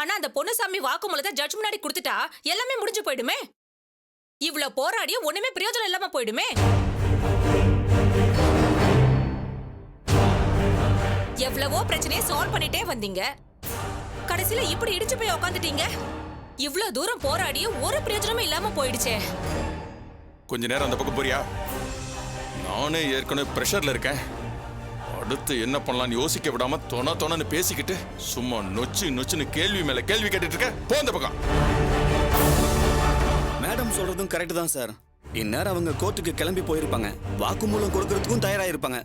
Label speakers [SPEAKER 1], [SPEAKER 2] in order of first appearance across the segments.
[SPEAKER 1] ஆனா அந்த பொன்னுசாமி வாக்குமூலத்தை ஜட்ஜ் முன்னாடி கொடுத்துட்டா எல்லாமே முடிஞ்சு போயிடுமே. இவ்வளவு போராடியும் ஒண்ணுமே பிரயோஜனம் இல்லாம போயிடுமே. எவ்வளவோ பிரச்சனையை சால்வ் பண்ணிட்டே வந்தீங்க, கடைசியில இப்படி இடிச்சு போய் உட்காந்துட்டீங்க. இவ்வளவு தூரம் போராடியும் ஒரு பிரயோஜனமும் இல்லாம போயிடுச்சே.
[SPEAKER 2] கொஞ்ச நேரம் அந்த பக்கம் போறியா? நானே ஏற்கனவே பிரஷர்ல இருக்கேன். அடுத்து என்ன பண்ணலாம்னு யோசிக்க விடாம தொணன்னு பேசிக்கிட்டு சும்மா நொச்சுன்னு கேள்வி மேல கேள்வி கேட்டுட்டு இருக்க. போ அந்த பக்கம்.
[SPEAKER 3] மேடம் சொல்றதும் கரெக்ட் தான் சார். இந்நேரம் அவங்க கோர்ட்டுக்கு கிளம்பி போயிருப்பாங்க, வாக்குமூலம் கொடுக்கறதுக்கும் தயாராயிருப்பாங்க.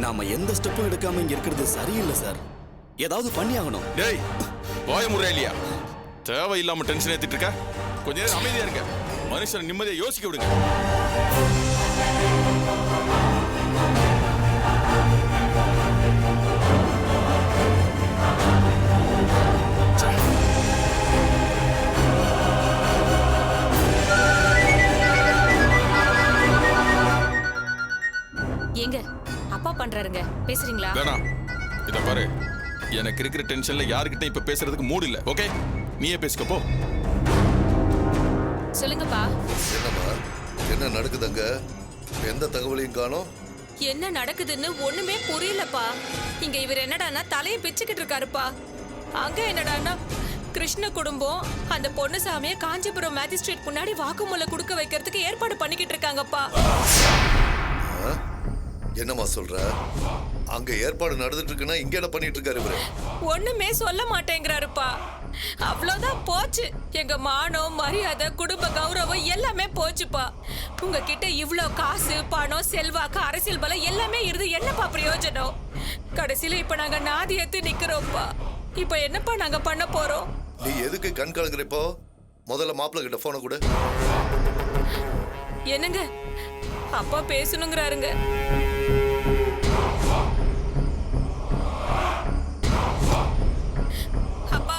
[SPEAKER 3] நாம எந்த ஸ்டெப்பும் எடுக்காம இங்க இருக்கிறது சரியில்லை சார். ஏதாவது பண்ணி ஆகணும்.
[SPEAKER 2] டேய் வாய முறை இல்லையா? தேவையில்லாம டென்ஷன் ஏத்திட்டு இருக்க. கொஞ்ச நேரம் அமைதியா இருங்க. மனுஷன் நிம்மதியா யோசிக்க விடுங்க.
[SPEAKER 1] ஏங்க அப்பா பண்றாருங்க, பேசுறீங்களா?
[SPEAKER 2] வேணாம். இத பாரு, எனக்கு இருக்கிற டென்ஷன்ல யாருக்கிட்ட இப்ப பேசுறதுக்கு மூடு இல்ல. ஓகே, நீயே பேசிக்க போ.
[SPEAKER 1] சொல்லுங்கப்பா.
[SPEAKER 4] என்னம்மா, என்ன நடக்குதுங்க? எந்த தகவலையும் காணோம்.
[SPEAKER 1] என்ன நடக்குதுன்னு ஒண்ணுமே புரியலப்பா. இங்க இவர் என்னடான்னா தலையை பிச்சுக்கிட்டு இருக்காருப்பா. அங்க என்னடான்னா கிருஷ்ண குடும்பம் அந்த பொன்னுசாமியை காஞ்சிபுரம் மேஜிஸ்ட்ரேட் முன்னாடி வாக்குமூலம் கொடுக்க வைக்கிறதுக்கு ஏற்பாடு பண்ணிக்கிட்டு இருக்காங்கப்பா.
[SPEAKER 4] என்னம்மா சொல்ற? அங்க ஏற்பாடு நடந்துட்டு இருக்குன்னா இங்க என்ன பண்ணிட்டு இருக்காரு இவரு?
[SPEAKER 1] ஒண்ணுமே சொல்ல மாட்டேங்கிறாருப்பா. அவ்வளவுதான் போச்சு. எங்க மானம், மரியாதை, குடும்ப கௌரவம் எல்லாமே போச்சுப்பா. உங்ககிட்ட இவ்ளோ காசு, பணம், செல்வாக்கு, அரசியல் பலம் எல்லாமே இருந்து என்னப்பா பிரயோஜனம்? கடைசியில இப்ப நாங்க நாதி ஏத்து நிக்கிறோம்ப்பா. இப்ப என்னப்பா நாங்க பண்ண போறோம்?
[SPEAKER 4] நீ எதுக்கு கண் கலங்குறப்போ? முதல்ல மாப்பிள்ள கிட்ட போன கூட.
[SPEAKER 1] என்னங்க அப்பா பேசணுங்கிறாருங்க. அப்பா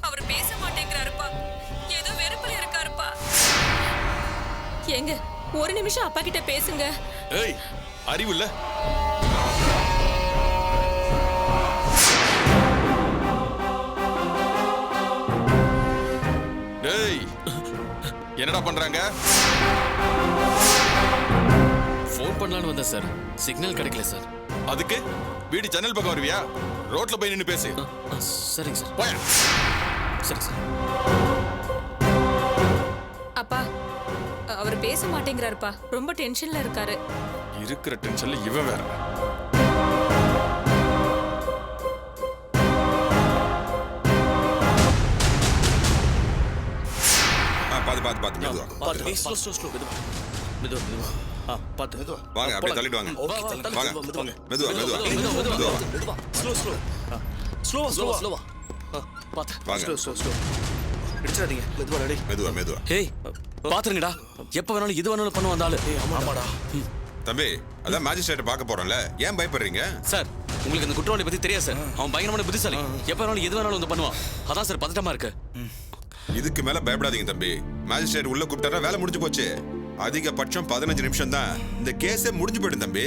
[SPEAKER 1] அவர் பேச மாட்டேங்கிறாருப்பா. ஏதோ வெறுப்புல இருக்காருப்பா. ஏங்க ஒரு நிமிஷம் அப்பா கிட்ட பேசுங்க.
[SPEAKER 2] ஏய், அறிவு இல்ல? டேய், என்னடா பண்றாங்க?
[SPEAKER 5] ஃபோன் பண்ணலான்னு வந்தேன் சார், சிக்னல் கிடைக்கல சார்.
[SPEAKER 2] அதுக்கு வீடு ஜன்னல் பக்கம் வருவியா? ரோட்ல போய் நின்னு பேசு.
[SPEAKER 5] சரிங்க சார்.
[SPEAKER 2] போயா.
[SPEAKER 5] சரி சார்.
[SPEAKER 1] அப்பா அவர் பேச மாட்டேங்கிறாருப்பா. ரொம்ப டென்ஷன்ல இருக்காரு.
[SPEAKER 2] இருக்கிற டென்ஷன்ல இவன் வேற.
[SPEAKER 6] பாத்து மெதுவா.
[SPEAKER 5] பாத்து ஸ்லோ ஸ்லோ ஸ்லோ மெதுவா மெதுவா. பாத்து மெதுவா.
[SPEAKER 6] வாங்க அப்படியே தள்ளிட்டு வாங்க. வாங்க மெதுவா மெதுவா.
[SPEAKER 5] ஸ்லோ ஸ்லோ ஸ்லோவா ஸ்லோவா. பாத்து
[SPEAKER 6] வாங்க.
[SPEAKER 5] ஸ்லோ இடிச்சாதீங்க. மெதுவா ரெடி.
[SPEAKER 6] மெதுவா.
[SPEAKER 5] ஹேய் பாத்துருங்கடா, எப்ப வேணாலும் இது வேணாலும் பண்ண வந்தாலும். ஆமாடா
[SPEAKER 6] தம்பி, அதான் மேஜிஸ்ட்ரேட் பார்க்க போறோம்ல, ஏன் பயப்படுறீங்க?
[SPEAKER 5] சார், உங்களுக்கு இந்த குற்றவாளி பத்தி தெரியாது சார். அவன் பயங்கரமான புத்திசாலி. எப்ப வேணாலும் எது வேணாலும் வந்து பண்ணுவான். அதான் சார் பதட்டமா இருக்கு.
[SPEAKER 6] இதுக்கு மேல பயப்படாதீங்க தம்பி. மேஜிஸ்ட்ரேட் உள்ள கூப்பிட்டாரா வேலை முடிஞ்சு போச்சு. அதிகபட்சம் 15 நிமிஷம் தான், இந்த கேஸே முடிஞ்சு போயிடும் தம்பி.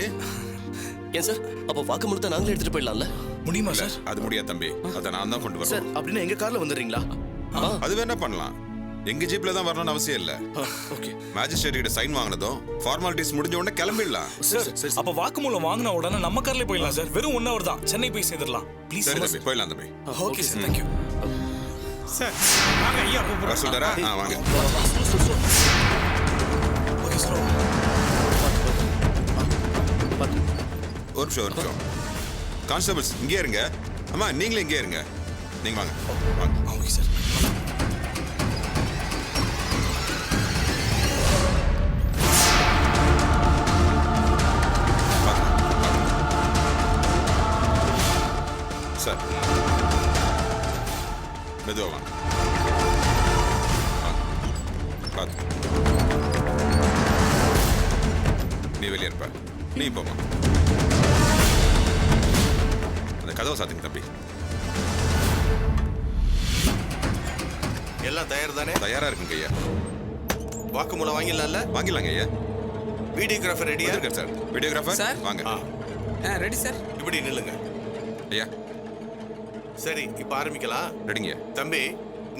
[SPEAKER 7] ஏன் சார், அப்ப வாக்குமூலத்தை நாங்களே எடுத்துட்டு போயிடலாம்ல?
[SPEAKER 3] முடியுமா சார்?
[SPEAKER 6] அது முடியாது தம்பி, அதை நான் தான் கொண்டு வரேன்.
[SPEAKER 7] சார், அப்படின்னா எங்க கார்ல வந்துடுறீங்களா?
[SPEAKER 6] அது வேணா பண்ணலாம். எங்க ஜீப்ல தான் வரணும்னு அவசியம் இல்ல.
[SPEAKER 7] ஓகே.
[SPEAKER 6] மேஜிஸ்ட்ரேட் கிட்ட சைன் வாங்கினதும் ஃபார்மாலிட்டிஸ் முடிஞ்ச உடனே கிளம்பிடலாம்.
[SPEAKER 3] சார் அப்ப வாக்குமூலம் வாங்கின உடனே நம்ம கார்ல போயிடலாம் சார். வெறும் 1 hour தான், சென்னை போய் சேர்ந்துடலாம். ப்ளீஸ்.
[SPEAKER 6] சரி தம்பி, போயிடலாம் தம்பி.
[SPEAKER 3] Okay sir, thank you sir. வாங்க ஐயா,
[SPEAKER 6] வர சொல்றாரா? வாங்க.
[SPEAKER 3] Okay slow.
[SPEAKER 6] ஒரு நிமிஷம். கான்ஸ்டபிள்ஸ் இங்கே இருங்க. அம்மா நீங்களும் இங்கே இருங்க. நீங்க வாங்க.
[SPEAKER 3] Okay sir.
[SPEAKER 6] சார் மெதுவா வாங்க. பார்த்து நீ வெளியே இருப்ப. நீ போமா. அந்த கதவை சாத்துங்க தம்பி.
[SPEAKER 8] எல்லாம் தயார் தானே?
[SPEAKER 6] தயாரா இருக்குங்க ஐயா.
[SPEAKER 8] வாக்குமூலம் வாங்கிடலாம்ல?
[SPEAKER 6] வாங்கிடலாங்க ஐயா.
[SPEAKER 8] வீடியோகிராஃபர் ரெடியா?
[SPEAKER 6] இருக்கு சார். வீடியோகிராஃபர்
[SPEAKER 9] சார்
[SPEAKER 6] வாங்க.
[SPEAKER 9] Ready sir.
[SPEAKER 8] இப்படி நில்லுங்க.
[SPEAKER 6] ஐயா
[SPEAKER 8] சரி இப்ப ஆரம்பிக்கலாம்.
[SPEAKER 6] ரெடிங்க.
[SPEAKER 8] தம்பி,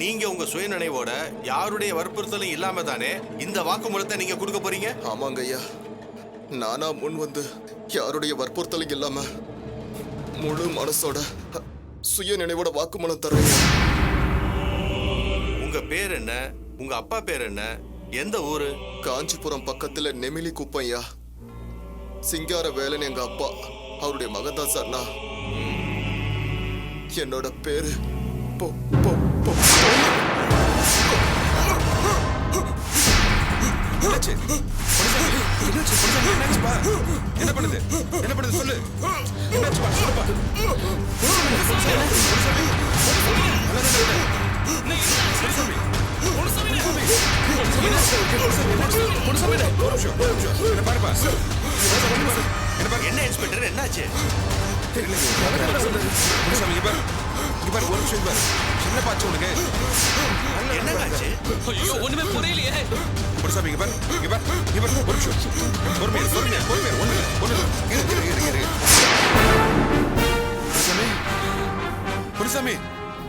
[SPEAKER 8] நீங்க உங்க சுயநினைவோட யாருடைய வற்புறுத்தலும் இல்லாம தானே இந்த வாக்குமூலத்தை நீங்க கொடுக்க போறீங்க?
[SPEAKER 9] ஆமாங்க ஐயா, நானா முன் வந்து யாருடைய வற்புறுத்தலும் இல்லாம முழு மனசோட சுய நினைவோட வாக்குமூலம் தருவேன்.
[SPEAKER 8] உங்க பேர் என்ன? உங்க அப்பா பேர் என்ன? எந்த ஊரு?
[SPEAKER 9] காஞ்சிபுரம் பக்கத்துல நெமிலி குப்பம் ஐயா. சிங்கார வேலன் எங்க அப்பா, அவருடைய மகன் தான் சார் நான். என்னோட பேரு பொ பொ பொ
[SPEAKER 6] என்னாச்சு? என்னாச்சு? என்னாச்சுப்பா? என்ன பண்ணுது? என்ன பண்ணுது சொல்லு. என்னாச்சுப்பா? சொல்லுப்பா.
[SPEAKER 8] என்ன இன்ஸ்பெக்டர், என்னாச்சு? என்னங்காச்சு?
[SPEAKER 5] ஐயோ ஒண்ணுமே புரியலையே.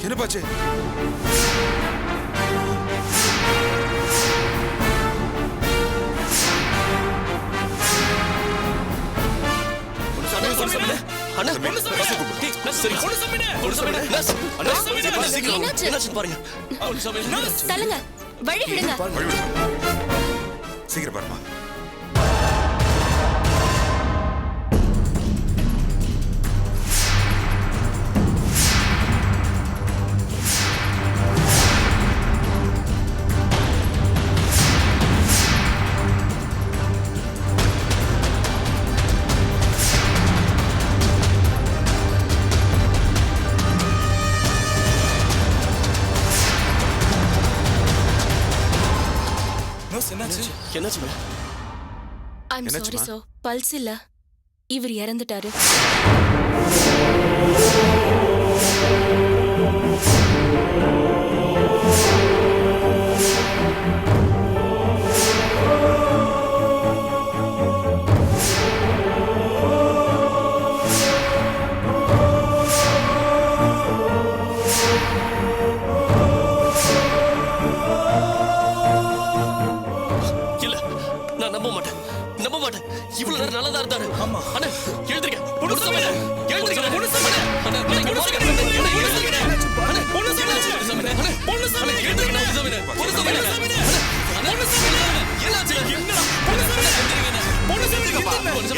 [SPEAKER 6] என்ன பாச்சு?
[SPEAKER 7] என்னாச்சுன்னு பாருங்க.
[SPEAKER 1] தள்ளுங்க, வழி விடுங்க.
[SPEAKER 6] சீக்கிரம் பாருமா.
[SPEAKER 7] என்னாச்சு madam?
[SPEAKER 1] I'm sorry sir, pulse இல்ல. இவர் இறந்துட்டாரு.
[SPEAKER 7] இவ்வளவு நேரம் நல்லதா இருந்தாரு. ஆமா அண்ணா, எழுந்திருங்க. பொண்ணுசாமி எழுந்திருங்க. பொண்ணுசாமி அண்ணா, பொண்ணுசாமி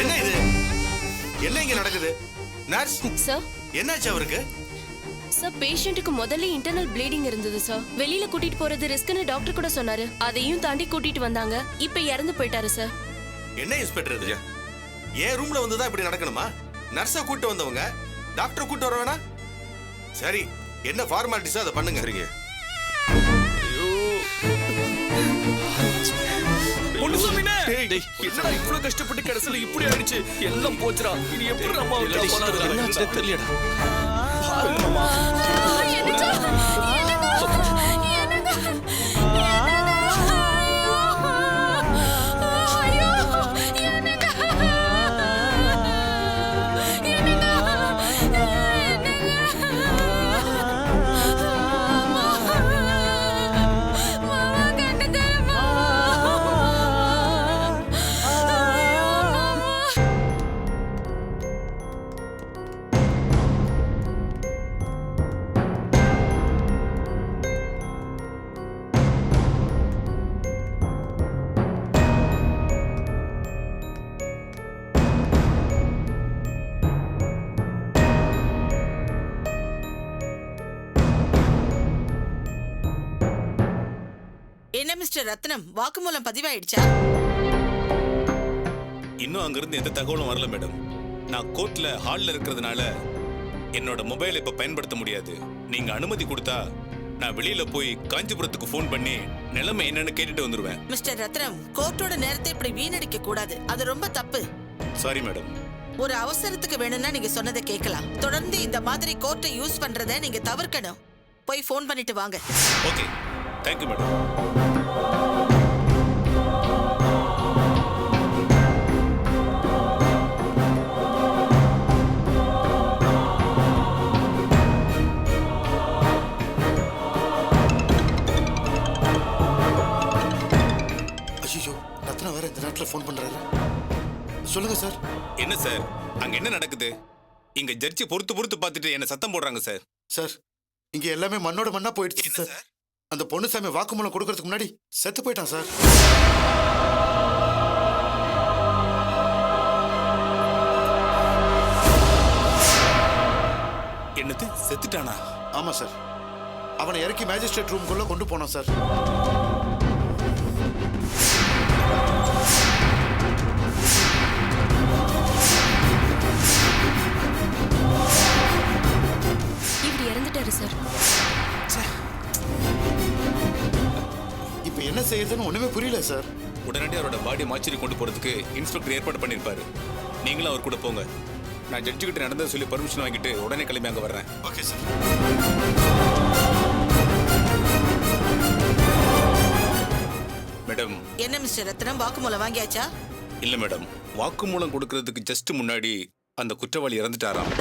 [SPEAKER 8] என்ன இது? என்ன இங்க நடக்குது? நர்ஸ்
[SPEAKER 1] சார்,
[SPEAKER 8] என்னாச்சு அவருக்கு?
[SPEAKER 1] சார், பேஷண்ட்டுக்கு முதல்ல இன்டர்னல் ப்ளீடிங் இருந்தது சார். வெளியில கூட்டிட்டு போறது ரிஸ்க்னு டாக்டர் கூட சொன்னாரு. அதையும் தாண்டி கூட்டிட்டு வந்தாங்க. இப்ப இறந்து போயிட்டாரு சார்.
[SPEAKER 8] என்ன இன்ஸ்பெக்டர் இது? ஏன் ரூம்ல வந்துதான் இப்படி நடக்கணுமா? நர்ஸை கூட்டு வந்தவங்க டாக்டர் கூட்டு வர வேணா? சரி, என்ன ஃபார்மாலிட்டிஸோ அதை பண்ணுங்க.
[SPEAKER 6] சரிங்க.
[SPEAKER 7] என்னடா இவ்வளவு கஷ்டப்பட்டு கடைசியில இப்படி ஆயிடுச்சு. எல்லாம் போச்சுடா. இனி எப்படி அம்மா தெரியலடா.
[SPEAKER 10] என்ன மிஸ்டர் ரத்னம், வாக்குமூலம் பதிவாயிடுச்சா?
[SPEAKER 11] இன்னும் அங்கிருந்து எந்த தகவலும் வரல மேடம். நான் கோர்ட்ல ஹால்ல இருக்கிறதுனால என்னோட மொபைல் இப்ப பயன்படுத்த முடியாது. நீங்க அனுமதி கொடுத்தா நான் வெளியில போய் காஞ்சிபுரத்துக்கு ஃபோன் பண்ணி நிலைமை என்னன்னு கேட்டுட்டு வந்துருவேன்.
[SPEAKER 10] மிஸ்டர் ரத்னம், கோர்ட்டோட நேரத்தை இப்படி வீணடிக்க கூடாது. அது ரொம்ப தப்பு.
[SPEAKER 11] Sorry madam.
[SPEAKER 10] ஒரு அவசரத்துக்கு வேணும்னா நீங்க சொன்னதை கேட்கலாம். தொடர்ந்து இந்த மாதிரி கோர்ட்டை யூஸ் பண்றதை நீங்க தவிர்க்கணும். போய் ஃபோன் பண்ணிட்டு வாங்க.
[SPEAKER 11] Okay, thank you madam.
[SPEAKER 12] சொல்லுங்க சார்.
[SPEAKER 11] என்ன சார் அங்க என்ன நடக்குது? இங்க ஜட்ஜி பொறுத்து பார்த்துட்டு என்ன சத்தம் போடுறாங்க சார்.
[SPEAKER 12] சார் இங்க எல்லாமே மண்ணோட மண்ணா போயிடுச்சு சார். அந்த பொண்ணுசாமி வாக்குமூலம் கொடுக்கறதுக்கு முன்னாடி செத்து போயிட்டான் சார்.
[SPEAKER 11] என்னது செத்துட்டானா?
[SPEAKER 12] ஆமா சார். அவனை இறக்கி மேஜிஸ்ட்ரேட் ரூம்குள்ள கொண்டு போனான் சார்.
[SPEAKER 1] இப்படி இறந்துட்டாரு சார்.
[SPEAKER 12] இப்ப என்ன செய்யுதுன்னு ஒண்ணுமே புரியல சார்.
[SPEAKER 11] உடனடியாக அவரோட பாடியை மாச்சேரி கொண்டு போறதுக்கு இன்ஸ்பெக்டர் ஏற்பாடு பண்ணிருப்பாரு. நீங்களும் அவர் கூட போங்க. நான் ஜட்ஜு கிட்ட நடந்ததை சொல்லி பர்மிஷன் வாங்கிட்டு உடனே கிளம்பி அங்க வர்றேன்.
[SPEAKER 12] Okay sir.
[SPEAKER 11] மேடம்.
[SPEAKER 10] என்ன மிஸ்டர் ரத்னம், வாக்குமூலம் வாங்கியாச்சா?
[SPEAKER 11] இல்ல மேடம், வாக்குமூலம் கொடுக்கறதுக்கு ஜஸ்ட் முன்னாடி அந்த குற்றவாளி இறந்துட்டாராம்.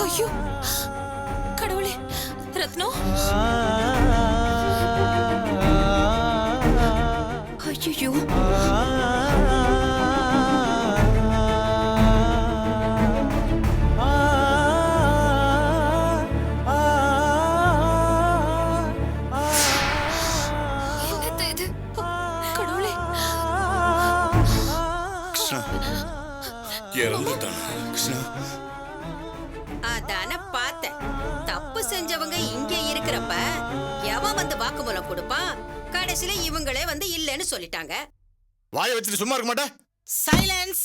[SPEAKER 1] ஐயோ கடவுளே, ரத்னம். ஐயோ
[SPEAKER 13] அதான பார்த்தேன். தப்பு செஞ்சவங்க இங்க இருக்கிறப்ப எவன் வந்து வாக்குமூலம் கொடுப்பான்? கடைசியில இவங்களே வந்து இல்லைன்னு சொல்லிட்டாங்க.
[SPEAKER 9] வாயை வச்சுட்டு சும்மா இருக்க மாட்டேன்.
[SPEAKER 10] சைலன்ஸ்.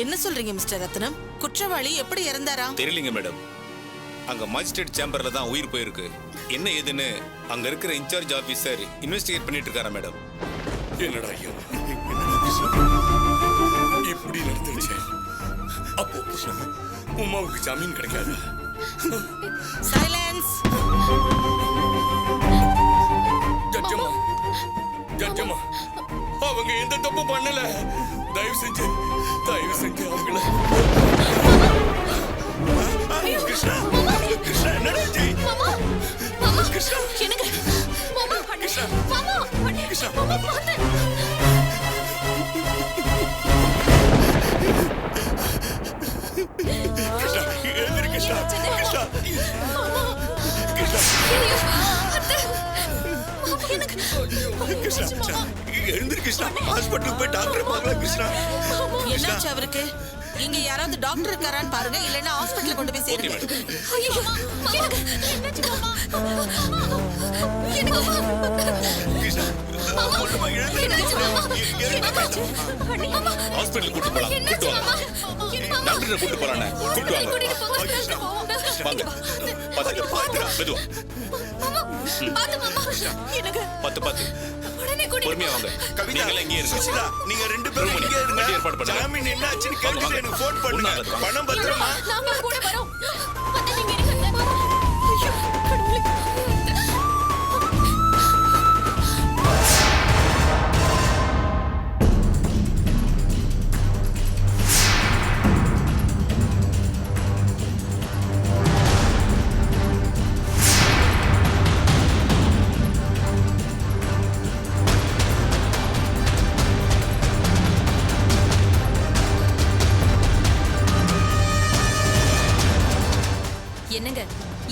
[SPEAKER 10] என்ன சொல்றீங்க மிஸ்டர் ரத்னம்? குற்றவாளி எப்படி இறந்தாரா?
[SPEAKER 11] தெரியலங்க மேடம். அங்க மாஜிஸ்ட்ரேட் சேம்பர்ல தான் உயிர் போயிருக்கு. என்ன ஏதுன்னு அங்க இருக்கிற இன்சார்ஜ் ஆபீசர் இன்வெஸ்டிகேட் பண்ணிட்டு இருக்காரா மேடம்.
[SPEAKER 7] என்னடா இப்படி நடந்துருச்சு? அப்போ உமாவுக்கு ஜாமீன் கிடைக்காது.
[SPEAKER 10] சைலன்ஸ்.
[SPEAKER 7] ஜட்ஜம்மா, ஜட்ஜம்மா, அவங்க எந்த தப்பு பண்ணல. தயவு செஞ்சு அவங்கள. கிருஷ்ணா, கிருஷ்ணா, என்னடா ஜெய்? கிருஷ்ணா,
[SPEAKER 1] என்னங்க?
[SPEAKER 7] கிருஷ்ணா, கிருஷ்ணா, கிருஷ்ணா, எழுந்திரு கிருஷ்ணா, கிருஷ்ணா, கிருஷ்ணா, கிருஷ்ணா, எழுந்திரு கிருஷ்ணா, ஹாஸ்பிட்டலுக்கு போய் டாக்டர் பார்க்கலாம் கிருஷ்ணா.
[SPEAKER 10] என்னாச்சு அவருக்கு? இங்க யாராவது டாக்டர் இருக்காரான்னு பாருங்க, இல்லைன்னா ஹாஸ்பிட்டல் கொண்டு போய் சேருங்க.
[SPEAKER 11] ஹாஸ்பிட்டல் கூட்டு போலாம். கூட்டு வாங்க. டாக்டர் கூட்டு போறானே. கூட்டு வாங்க. வாங்க. பாத்துக்க. மெதுவா. பாத்து. பொறுமையா வாங்க. நீங்களே இங்கே இருங்க.
[SPEAKER 7] நீங்க ரெண்டு பேரும் இங்கே இருங்க.
[SPEAKER 11] ஏற்பாடு பண்ணுங்க.
[SPEAKER 7] ஜாமீன் என்னாச்சுன்னு கேட்டுட்டு எனக்கு ஃபோன் பண்ணுங்க. பணம் பத்திரமா?
[SPEAKER 1] நாங்க கூட வரோம். வந்து நீங்க இருங்க. ஐயோ கடவுளே.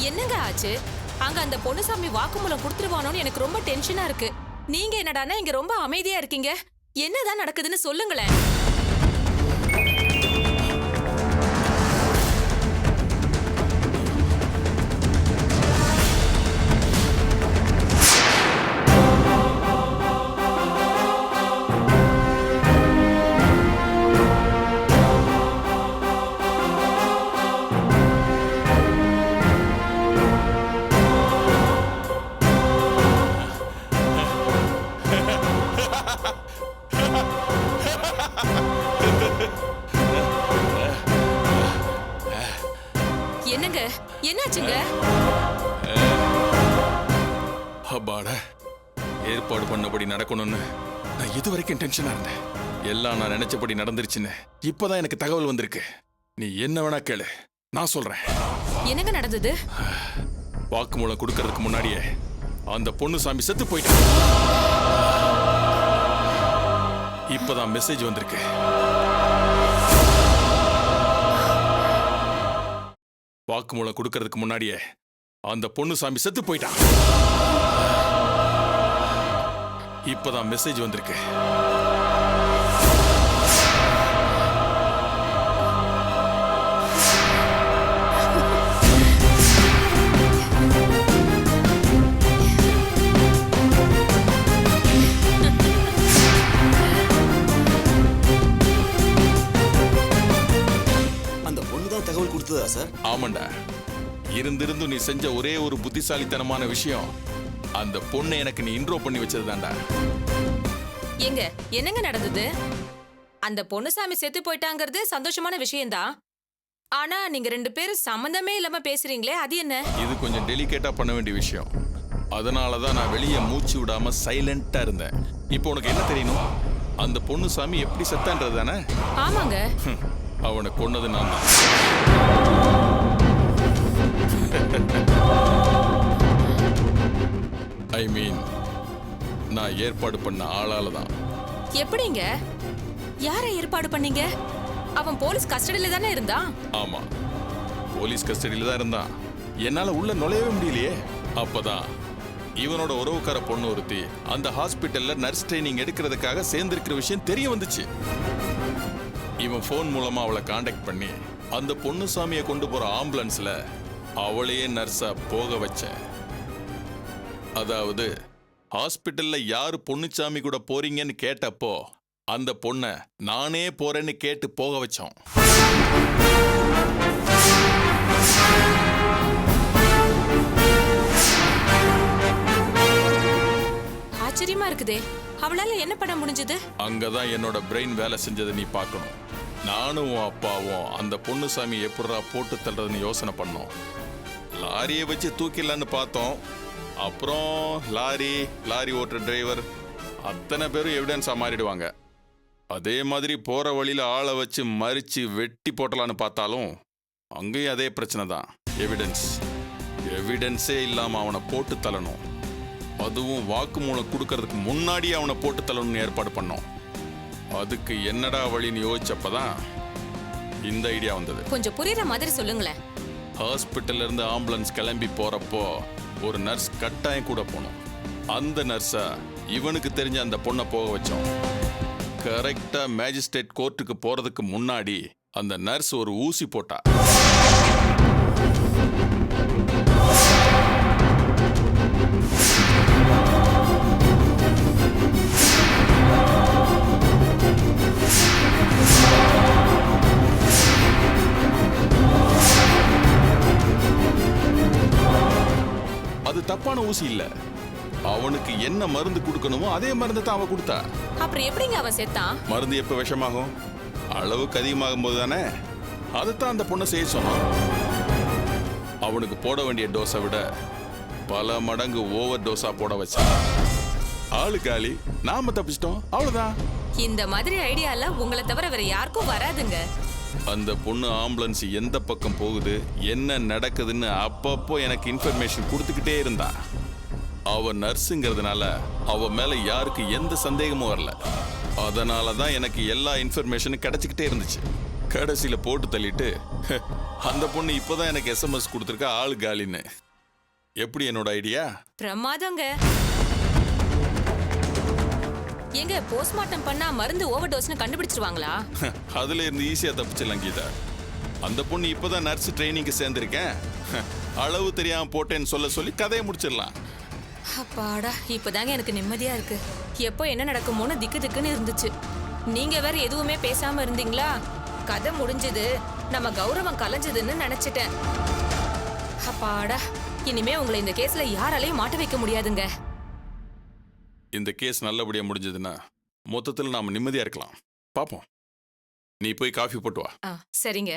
[SPEAKER 1] என்னங்க ஆச்சு? அங்க அந்த பொண்ணுசாமி வாக்குமூலம் கொடுத்துருவானோன்னு எனக்கு ரொம்ப டென்ஷனா இருக்கு. நீங்க என்னடான்னா இங்க ரொம்ப அமைதியா இருக்கீங்க. என்னதான் நடக்குதுன்னு சொல்லுங்களேன். என்னங்க என்னாச்சுங்க?
[SPEAKER 2] அப்பாட, ஏற்பாடு பண்ணபடி நடக்கணும்னு நான் இது வரைக்கும் டென்ஷனா இருந்தேன். எல்லாம் நான் நினைச்சபடி நடந்துருச்சுன்னு இப்பதான் எனக்கு தகவல் வந்திருக்கு. நீ என்ன வேணா கேளு, நான் சொல்றேன்.
[SPEAKER 1] என்னங்க நடந்தது?
[SPEAKER 2] வாக்குமூலம் கொடுக்கறதுக்கு முன்னாடியே அந்த பொண்ணு சாமி செத்து போயிட்டான். இப்பதான் மெசேஜ் வந்திருக்கு. வாக்குமூலம் கொடுக்கறதுக்கு முன்னாடியே அந்த பொண்ணு சாமி செத்து போயிட்டான். இப்பதான் மெசேஜ் வந்திருக்கு.
[SPEAKER 3] அந்த பொண்ணு தான் தகவல் கொடுத்ததா சார்?
[SPEAKER 2] ஆமாண்டா. இருந்திருந்து நீ செஞ்ச ஒரே ஒரு புத்திசாலித்தனமான விஷயம் அந்த பொண்ணை எனக்கு நீ இன்ட்ரோ பண்ணி வச்சதுதான்டா.
[SPEAKER 1] எங்க என்னங்க நடந்தது? அந்த பொண்ணுசாமி செத்து போயிட்டாங்கிறது சந்தோஷமான விஷயம்தான். ஆனா நீங்க 2 பேரும் சம்பந்தமே இல்லாம பேசுறீங்களே, அது என்ன?
[SPEAKER 2] இது கொஞ்சம் டெலிகேட்டா பண்ண வேண்டிய விஷயம். அதனாலதான் நான் வெளியே மூச்சு விடாம சைலண்டா இருந்தேன். இப்போ உனக்கு என்ன தெரியணும்? அந்த பொண்ணு சாமி எப்படி செத்தான்றது தானே?
[SPEAKER 1] ஆமாங்க.
[SPEAKER 2] அவனை கொன்னது நான் தான். ஐ மீன், நான் ஏற்பாடு பண்ண ஆளால தான்.
[SPEAKER 1] எப்படிங்க? யாரை ஏற்பாடு பண்ணீங்க? அவன் போலீஸ் கஸ்டடியில தானே இருந்தான்.
[SPEAKER 2] ஆமா, போலீஸ் கஸ்டடியில தான் இருந்தான். என்னால உள்ள நுழையவே முடியலையே. அப்பதான் இவனோட உறவுக்கார பொண்ணு ஒருத்தி அந்த ஹாஸ்பிட்டல்ல நர்ஸ் ட்ரைனிங் எடுக்கிறதுக்காக சேர்ந்திருக்கிற விஷயம் தெரிய வந்துச்சு. இவன் போன் மூலமா அவளை காண்டாக்ட் பண்ணி அந்த பொண்ணு சாமியை கொண்டு போற ஆம்புலன்ஸ்ல அவளையே நர்ஸா போக வச்சேன். அதாவது ஹாஸ்பிட்டல்ல யாரு பொண்ணுச்சாமி கூட போறீங்கன்னு கேட்டப்போ அந்த பொண்ண நானே போறேன்னு கேட்டு போக வச்சோம்.
[SPEAKER 1] ஆச்சரியமா இருக்குதே, அவளால என்ன பண்ண முடிஞ்சது?
[SPEAKER 2] அங்கதான் என்னோட பிரெயின் வேலை செஞ்சதை நீ பார்க்கணும். நானும் உன் அப்பாவும் அந்த பொண்ணு சாமி எப்படா போட்டு தள்ளுறதுன்னு யோசனை பண்ணோம். லாரியை வச்சு தூக்கிடலான்னு பார்த்தோம். அப்புறம் லாரி ஓட்டுற டிரைவர் அத்தனை பேரும் எவிடன்ஸா மாறிடுவாங்க. அதே மாதிரி போற வழியில ஆளை வச்சு மறிச்சு வெட்டி போட்டலான்னு பார்த்தாலும் அங்கேயும் அதே பிரச்சனை தான். எவிடன்ஸே இல்லாம அவனை போட்டு தள்ளணும். அதுவும் வாக்குமூலம் கொடுக்கறதுக்கு முன்னாடி அவனை போட்டு தள்ளணும்னு ஏற்பாடு பண்ணோம். அதுக்கு என்னடா வழின்னு யோசிச்சப்பதான் இந்த ஐடியா வந்தது.
[SPEAKER 1] கொஞ்சம் புரியுற மாதிரி சொல்லுங்களேன்.
[SPEAKER 2] ஹாஸ்பிட்டல்ல இருந்து ஆம்புலன்ஸ் கிளம்பி போறப்போ ஒரு நர்ஸ் கட்டாயம் கூட போனோம். அந்த நர்ஸா இவனுக்கு தெரிஞ்ச அந்த பொண்ணை போக வச்சோம். கரெக்டா மேஜிஸ்ட்ரேட் கோர்ட்டுக்கு போறதுக்கு முன்னாடி அந்த நர்ஸ் ஒரு ஊசி போட்டா. அது தப்பான ஊசி இல்ல. அவனுக்கு என்ன மருந்து கொடுக்கணுமோ அதே மருந்து தான் அவ கொடுத்தா.
[SPEAKER 1] அப்புறம் எப்படிங்க அவன் செத்தான்?
[SPEAKER 2] மருந்து எப்ப விஷமாகும்? அளவுக்கு அதிகமாகும் போது தானே. அதுதான் அந்த பொண்ணை செய்ய சொன்னான். அவனுக்கு போட வேண்டிய டோஸை விட பல மடங்கு ஓவர் டோஸா போட வச்சான். ஆளு காலி, நாம தப்பிச்சிட்டோம், அவ்வளவுதான்.
[SPEAKER 1] இந்த மாதிரி ஐடியா எல்லாம் உங்களை தவிர வேற யாருக்கும் வராதுங்க.
[SPEAKER 2] அந்த பொண்ணு ஆம்புலன்ஸ் எந்த பக்கம் போகுது, என்ன நடக்குதுன்னு அப்பப்போ எனக்கு இன்ஃபர்மேஷன் கொடுத்துக்கிட்டே இருந்தா. அவ நர்ஸுங்கிறதுனால அவ மேல யாருக்கு எந்த சந்தேகமும் வரல. அதனாலதான் எனக்கு எல்லா இன்ஃபர்மேஷனும் கிடைச்சிக்கிட்டே இருந்துச்சு. கடைசியில போட்டு தள்ளிட்டு அந்த பொண்ணு இப்பதான் எனக்கு SMS கொடுத்துருக்கா, ஆளு காலின்னு. எப்படி என்னோட ஐடியா?
[SPEAKER 1] பிரமாதங்க. எங்க போஸ்ட்மார்ட்டம் பண்ணா மருந்து ஓவர் டோஸ்னு கண்டுபிடிச்சிருவாங்களா?
[SPEAKER 2] அதுல இருந்து ஈஸியா தப்பிச்சிடலாம் கீதா. அந்த பொண்ணு இப்பதான் நர்ஸ் ட்ரைனிங்க்கு சேர்ந்திருக்கேன், அளவு தெரியாம போட்டேன்னு சொல்லி கதையை முடிச்சிடலாம்.
[SPEAKER 1] அப்பாடா, இப்பதாங்க எனக்கு நிம்மதியா இருக்கு. எப்போ என்ன நடக்குமோன்னு திக்குன்னு இருந்துச்சு. நீங்க வேற எதுவுமே பேசாம இருந்தீங்களா? கதை முடிஞ்சது, நம்ம கௌரவம் கலைஞ்சதுன்னு நினைச்சிட்டேன். அப்பாடா, இனிமே உங்களை இந்த கேஸ்ல யாராலையும் மாட்ட வைக்க முடியாதுங்க.
[SPEAKER 2] இந்த கேஸ் நல்லபடியா முடிஞ்சதுன்னா மொத்தத்தில் நாம நிம்மதியா இருக்கலாம். பாப்போம். நீ போய் காஃபி போட்டு வா.
[SPEAKER 1] சரிங்க.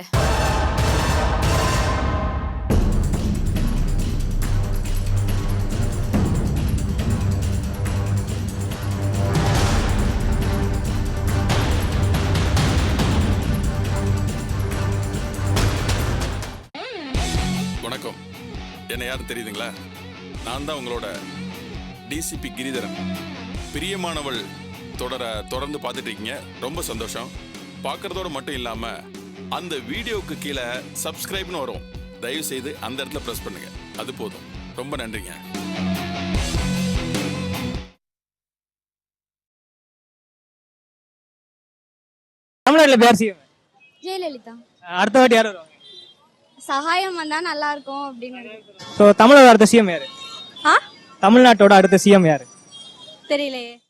[SPEAKER 2] வணக்கம். என்ன யாரும் தெரியுதுங்களா? நான் தான் உங்களோட டிசிபி கிரிதரன். பிரியமானவள் தொடர்ந்து பார்த்துட்டு இருக்கீங்க. ரொம்ப சந்தோஷம். பார்க்கறதோட மட்டும் இல்லாம அந்த வீடியோவுக்கு கீழே சப்ஸ்கிரைப்னு வரும். தயவு செய்து அந்த இடத்துல பிரஸ் பண்ணுங்க. அது போதும். ரொம்ப நன்றிங்க.
[SPEAKER 14] தமிழ்நாட்டில் பேர் சிஎம்
[SPEAKER 15] ஜெயலலிதா.
[SPEAKER 14] அடுத்த வாட்டி யார் வருவாங்க?
[SPEAKER 15] சகாயம் வந்தா நல்லா இருக்கும் அப்படின்னு.
[SPEAKER 14] ஸோ தமிழோட அடுத்த சிஎம் யாரு? தமிழ்நாட்டோட அடுத்த சிஎம் யாரு?
[SPEAKER 15] தெரியலையே.